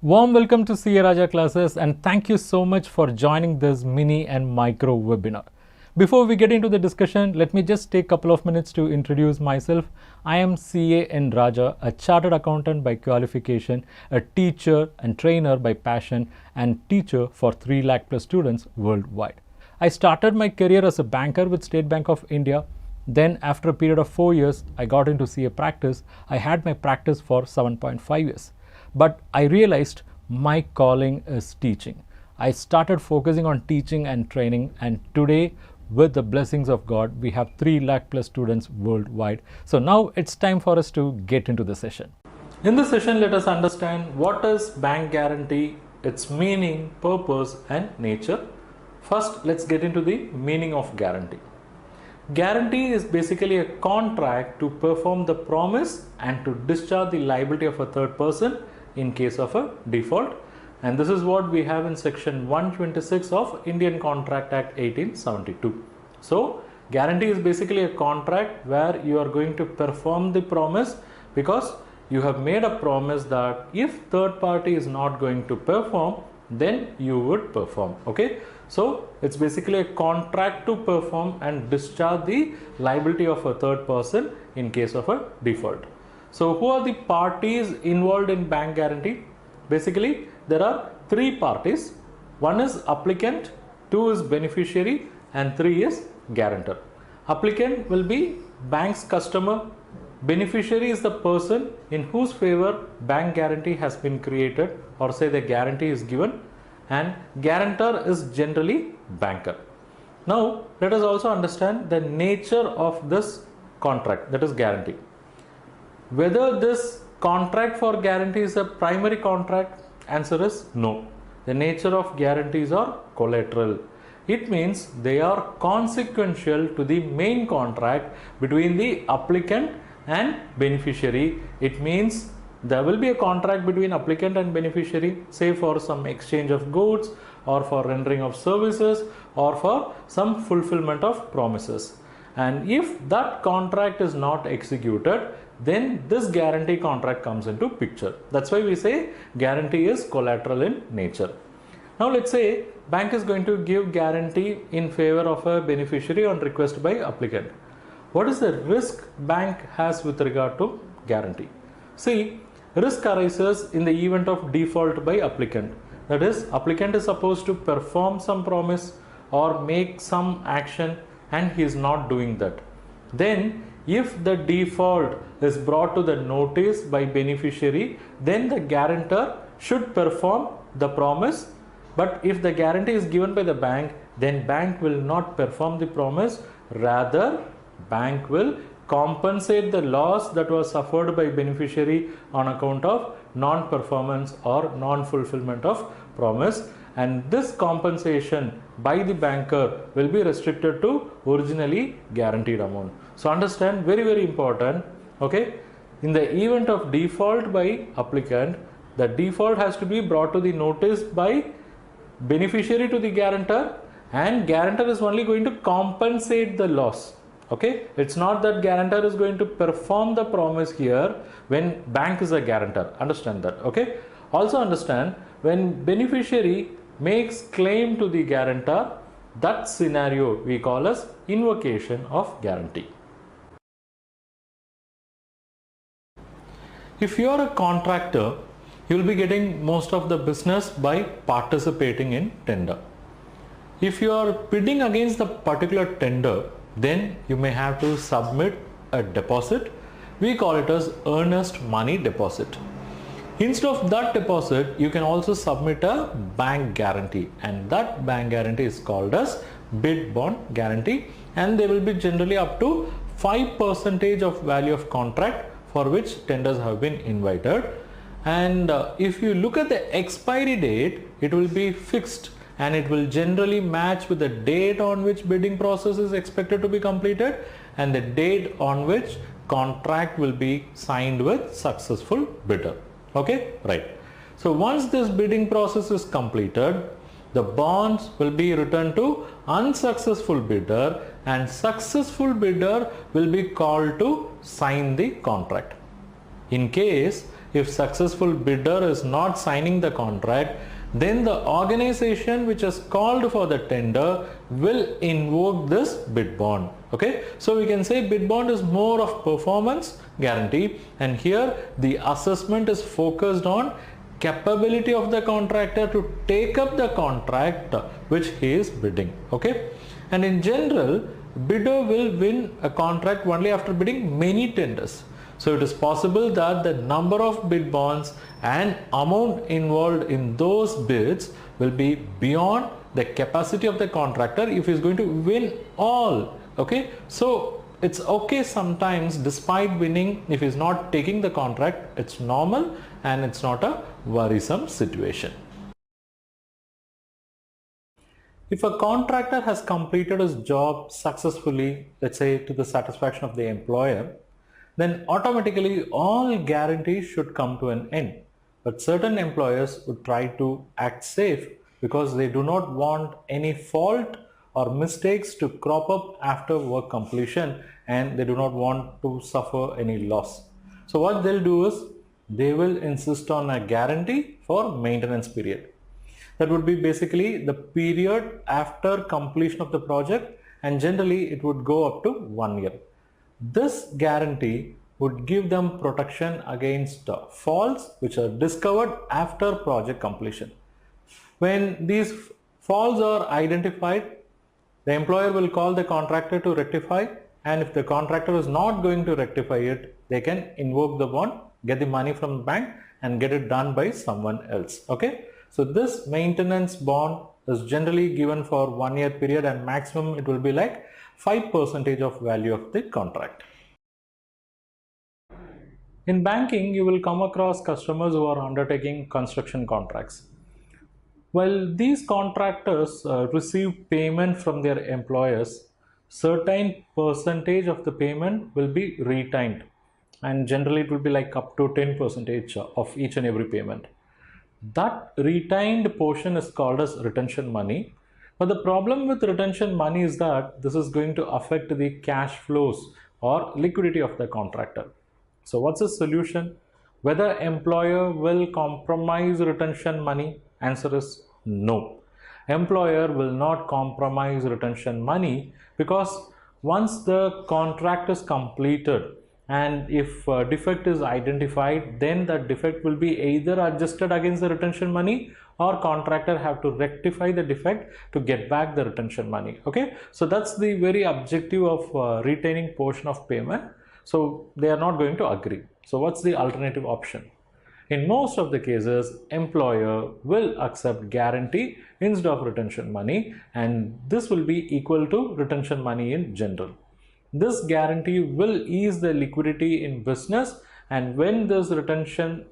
Warm welcome to CA Raja classes and thank you so much for joining this mini and micro webinar. Before we get into the discussion, let me just take a couple of minutes to introduce myself. I am CA N Raja, a chartered accountant by qualification, a teacher and trainer by passion, and teacher for 3 lakh plus students worldwide. I started my career as a banker with State Bank of India. Then after a period of 4 years, I got into CA practice. I had my practice for 7.5 years. But I realized my calling is teaching. I started focusing on teaching and training, and today, with the blessings of God, we have 3 lakh plus students worldwide. So now it's time for us to get into the session. In this session, let us understand what is bank guarantee, its meaning, purpose, and nature. First, let's get into the meaning of guarantee. Guarantee is basically a contract to perform the promise and to discharge the liability of a third person in case of a default, and this is what we have in section 126 of Indian Contract Act 1872. So guarantee is basically a contract where you are going to perform the promise because you have made a promise that if third party is not going to perform, then you would perform. Okay, so it's basically a contract to perform and discharge the liability of a third person in case of a default. So who are the parties involved in bank guarantee? Basically, there are 3 parties. 1 is applicant, 2 is beneficiary, and 3 is guarantor. Applicant will be bank's customer. Beneficiary is the person in whose favor bank guarantee has been created, or say the guarantee is given, and guarantor is generally banker. Now let us also understand the nature of this contract, that is guarantee. Whether this contract for guarantee is a primary contract, answer is no. The nature of guarantees are collateral. It means they are consequential to the main contract between the applicant and beneficiary. It means there will be a contract between applicant and beneficiary, say for some exchange of goods or for rendering of services or for some fulfillment of promises. And if that contract is not executed, then this guarantee contract comes into picture. That's why we say guarantee is collateral in nature. Now let's say bank is going to give guarantee in favor of a beneficiary on request by applicant. What is the risk bank has with regard to guarantee? See, risk arises in the event of default by applicant. That is, applicant is supposed to perform some promise or make some action and he is not doing that. Then if the default is brought to the notice by beneficiary, then the guarantor should perform the promise. But if the guarantee is given by the bank, then bank will not perform the promise. Rather, bank will compensate the loss that was suffered by beneficiary on account of non-performance or non-fulfillment of promise, and this compensation by the banker will be restricted to originally guaranteed amount. So understand, very important. Okay, in the event of default by applicant, the default has to be brought to the notice by beneficiary to the guarantor, and guarantor is only going to compensate the loss. Okay, it's not that guarantor is going to perform the promise here when bank is a guarantor. Understand that. Okay, also understand, when beneficiary makes claim to the guarantor, that scenario we call as invocation of guarantee. If you are a contractor, you will be getting most of the business by participating in tender. If you are bidding against the particular tender, then you may have to submit a deposit. We call it as earnest money deposit. Instead of that deposit, you can also submit a bank guarantee, and that bank guarantee is called as bid bond guarantee, and they will be generally up to 5% of value of contract for which tenders have been invited. And if you look at the expiry date, it will be fixed and it will generally match with the date on which bidding process is expected to be completed and the date on which contract will be signed with successful bidder. Okay, right. So once this bidding process is completed, the bonds will be returned to unsuccessful bidder, and successful bidder will be called to sign the contract. In case if successful bidder is not signing the contract, then the organization which has called for the tender will invoke this bid bond. Okay, so we can say bid bond is more of performance guarantee, and here the assessment is focused on capability of the contractor to take up the contract which he is bidding. Okay, and in general, bidder will win a contract only after bidding many tenders. So it is possible that the number of bid bonds and amount involved in those bids will be beyond the capacity of the contractor if he is going to win all. Okay, so it's okay sometimes despite winning, if he is not taking the contract, it's normal and it's not a worrisome situation. If a contractor has completed his job successfully, let's say to the satisfaction of the employer, then automatically all guarantees should come to an end. But certain employers would try to act safe because they do not want any fault or mistakes to crop up after work completion, and they do not want to suffer any loss. So what they'll do is they will insist on a guarantee for maintenance period. That would be basically the period after completion of the project, and generally it would go up to 1 year. This guarantee would give them protection against faults which are discovered after project completion. When these faults are identified, the employer will call the contractor to rectify, and if the contractor is not going to rectify it, they can invoke the bond, get the money from the bank and get it done by someone else. Okay, so this maintenance bond is generally given for 1 year period, and maximum it will be like 5% of value of the contract. In banking, you will come across customers who are undertaking construction contracts. While these contractors receive payment from their employers, certain percentage of the payment will be retained, and generally it will be like up to 10% of each and every payment. That retained portion is called as retention money. But the problem with retention money is that this is going to affect the cash flows or liquidity of the contractor. So what's the solution? Whether employer will compromise retention money? Answer is no. Employer will not compromise retention money, because once the contract is completed and if defect is identified, then that defect will be either adjusted against the retention money, or contractor have to rectify the defect to get back the retention money. Okay, so that's the very objective of retaining portion of payment. So they are not going to agree. So what's the alternative option? In most of the cases, employer will accept guarantee instead of retention money, and this will be equal to retention money in general. This guarantee will ease the liquidity in business, and when this retention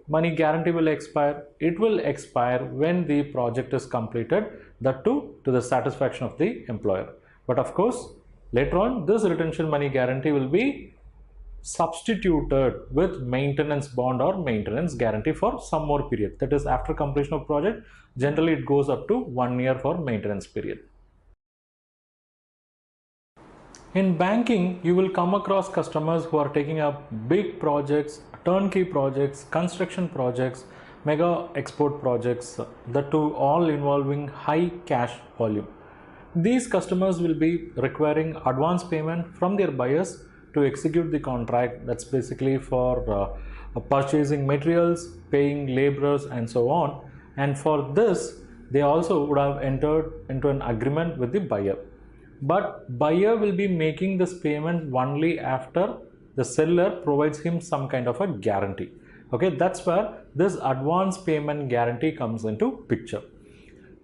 money guarantee will expire, it will expire when the project is completed, that too to the satisfaction of the employer. But of course, later on this retention money guarantee will be substituted with maintenance bond or maintenance guarantee for some more period. That is, after completion of project, generally it goes up to 1 year for maintenance period. In banking, you will come across customers who are taking up big projects, turnkey projects, construction projects, mega export projects, that too all involving high cash volume. These customers will be requiring advance payment from their buyers to execute the contract. That's basically for purchasing materials, paying laborers and so on. And for this, they also would have entered into an agreement with the buyer. But buyer will be making this payment only after the seller provides him some kind of a guarantee. Okay, that's where this advance payment guarantee comes into picture.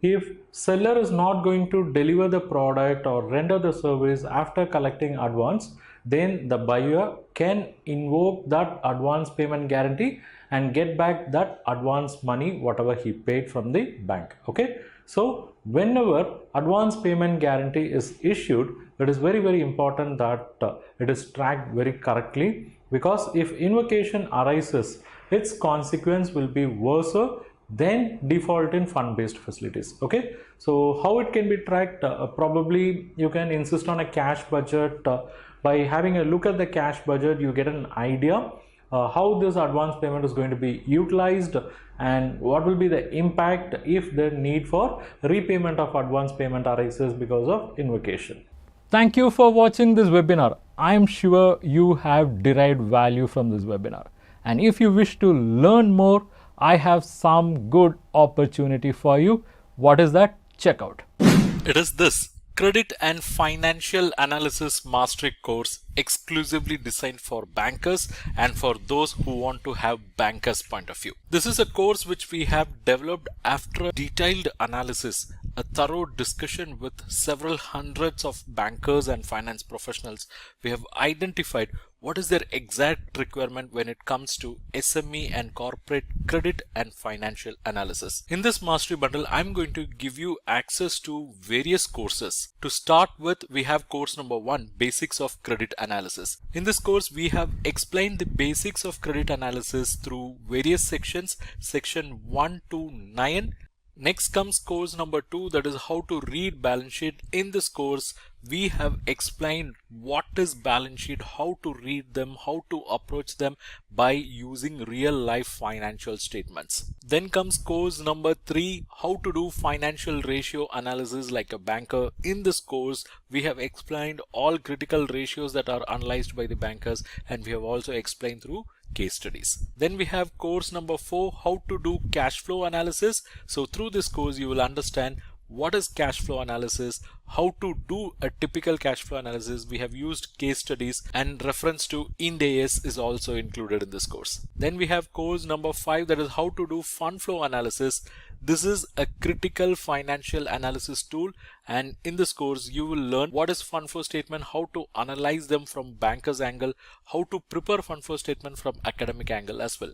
If seller is not going to deliver the product or render the service after collecting advance, then the buyer can invoke that advance payment guarantee and get back that advance money whatever he paid from the bank. Okay, so whenever advance payment guarantee is issued, it is very important that it is tracked very correctly, because if invocation arises, its consequence will be worse than default in fund-based facilities. Okay, so how it can be tracked? Probably you can insist on a cash budget. By having a look at the cash budget, you get an idea how this advance payment is going to be utilized, and what will be the impact if the need for repayment of advance payment arises because of invocation. Thank you for watching this webinar. I am sure you have derived value from this webinar. And if you wish to learn more, I have some good opportunity for you. What is that? Check out. It is this Credit and Financial Analysis Mastery course exclusively designed for bankers and for those who want to have bankers' point of view. This is a course which we have developed after a detailed analysis, a thorough discussion with several hundreds of bankers and finance professionals. We have identified what is their exact requirement when it comes to SME and corporate credit and financial analysis. In this mastery bundle, I'm going to give you access to various courses. To start with, we have course number 1, Basics of Credit Analysis. In this course, we have explained the basics of credit analysis through various sections, section 1 to 9. Next comes course number 2, that is how to read balance sheet. In this course, we have explained what is balance sheet, how to read them, how to approach them by using real life financial statements. Then comes course number 3, how to do financial ratio analysis like a banker. In this course, we have explained all critical ratios that are analyzed by the bankers, and we have also explained through case studies. Then we have course number 4, how to do cash flow analysis. So through this course you will understand what is cash flow analysis, how to do a typical cash flow analysis. We have used case studies, and reference to Ind AS is also included in this course. Then we have course number 5, that is how to do fund flow analysis. This is a critical financial analysis tool, and in this course you will learn what is fund flow statement, how to analyze them from banker's angle, how to prepare fund flow statement from academic angle as well.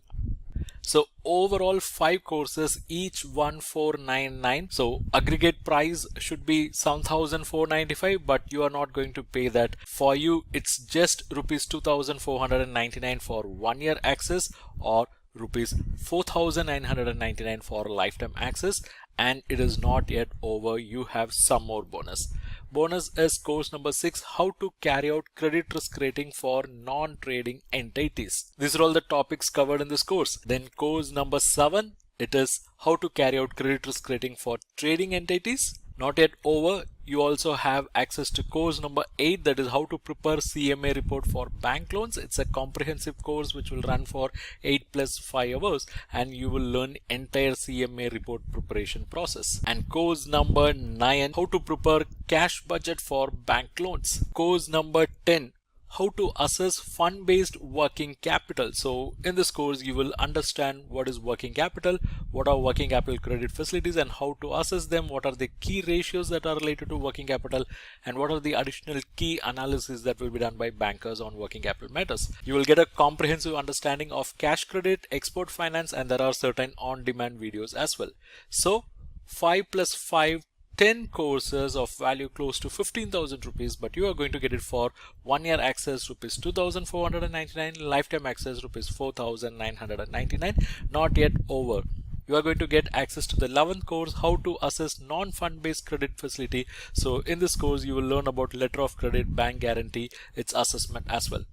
So overall 5 courses, each 1499. So aggregate price should be 7495, but you are not going to pay that. For you it's just rupees 2499 for 1 year access, or rupees 4999 for lifetime access. And it is not yet over, you have some more bonus. Bonus is course number 6, how to carry out credit risk rating for non-trading entities. These are all the topics covered in this course. Then course number 7, it is how to carry out credit risk rating for trading entities. Not yet over. You also have access to course number 8, that is how to prepare CMA report for bank loans. It's a comprehensive course which will run for 8 plus 5 hours, and you will learn entire CMA report preparation process. And course number 9, how to prepare cash budget for bank loans. Course number 10, how to assess fund-based working capital. So in this course you will understand what is working capital, what are working capital credit facilities, and how to assess them, what are the key ratios that are related to working capital, and what are the additional key analysis that will be done by bankers on working capital matters. You will get a comprehensive understanding of cash credit, export finance, and there are certain on-demand videos as well. So 5 plus 5, 10 courses of value close to 15,000 rupees, but you are going to get it for 1 year access rupees 2499, lifetime access rupees 4999. Not yet over. You are going to get access to the 11th course, how to assess non-fund based credit facility. So in this course you will learn about letter of credit, bank guarantee, its assessment as well.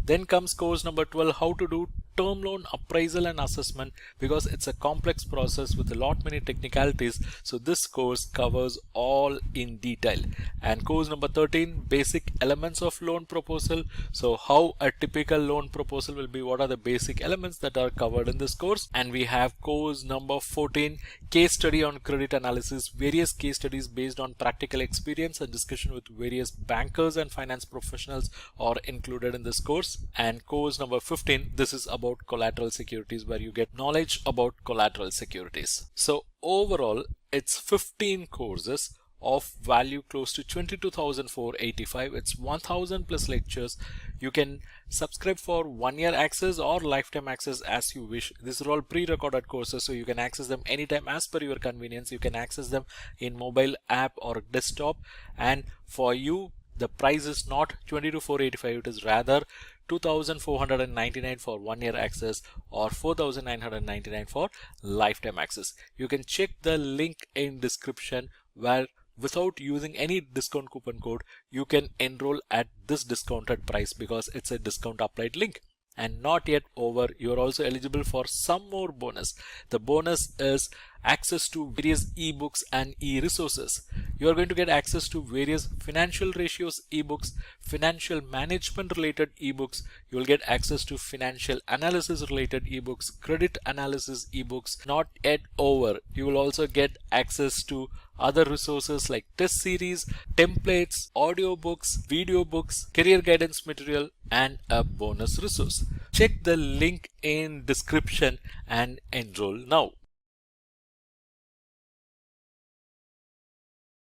Then comes course number 12, how to do term loan appraisal and assessment, because it's a complex process with a lot many technicalities. So this course covers all in detail. And course number 13, basic elements of loan proposal. So how a typical loan proposal will be, what are the basic elements that are covered in this course. And we have course number 14, case study on credit analysis. Various case studies based on practical experience and discussion with various bankers and finance professionals are included in this course. And course number 15, this is about collateral securities, where you get knowledge about collateral securities. So overall it's 15 courses of value close to 22,485. It's 1,000 plus lectures. You can subscribe for 1 year access or lifetime access as you wish. These are all pre-recorded courses, so you can access them anytime as per your convenience. You can access them in mobile app or desktop, and for you the price is not 22,485, it is rather 2,499 for 1 year access or 4,999 for lifetime access. You can check the link in description, where without using any discount coupon code you can enroll at this discounted price, because it's a discount applied link. and not yet over, you are also eligible for some more bonus. The bonus is access to various ebooks and e-resources. You are going to get access to various financial ratios ebooks, financial management related ebooks. You will get access to financial analysis related ebooks, credit analysis ebooks. Not yet over, you will also get access to other resources like test series, templates, audiobooks, video books, career guidance material, and a bonus resource. Check the link in description and enroll now.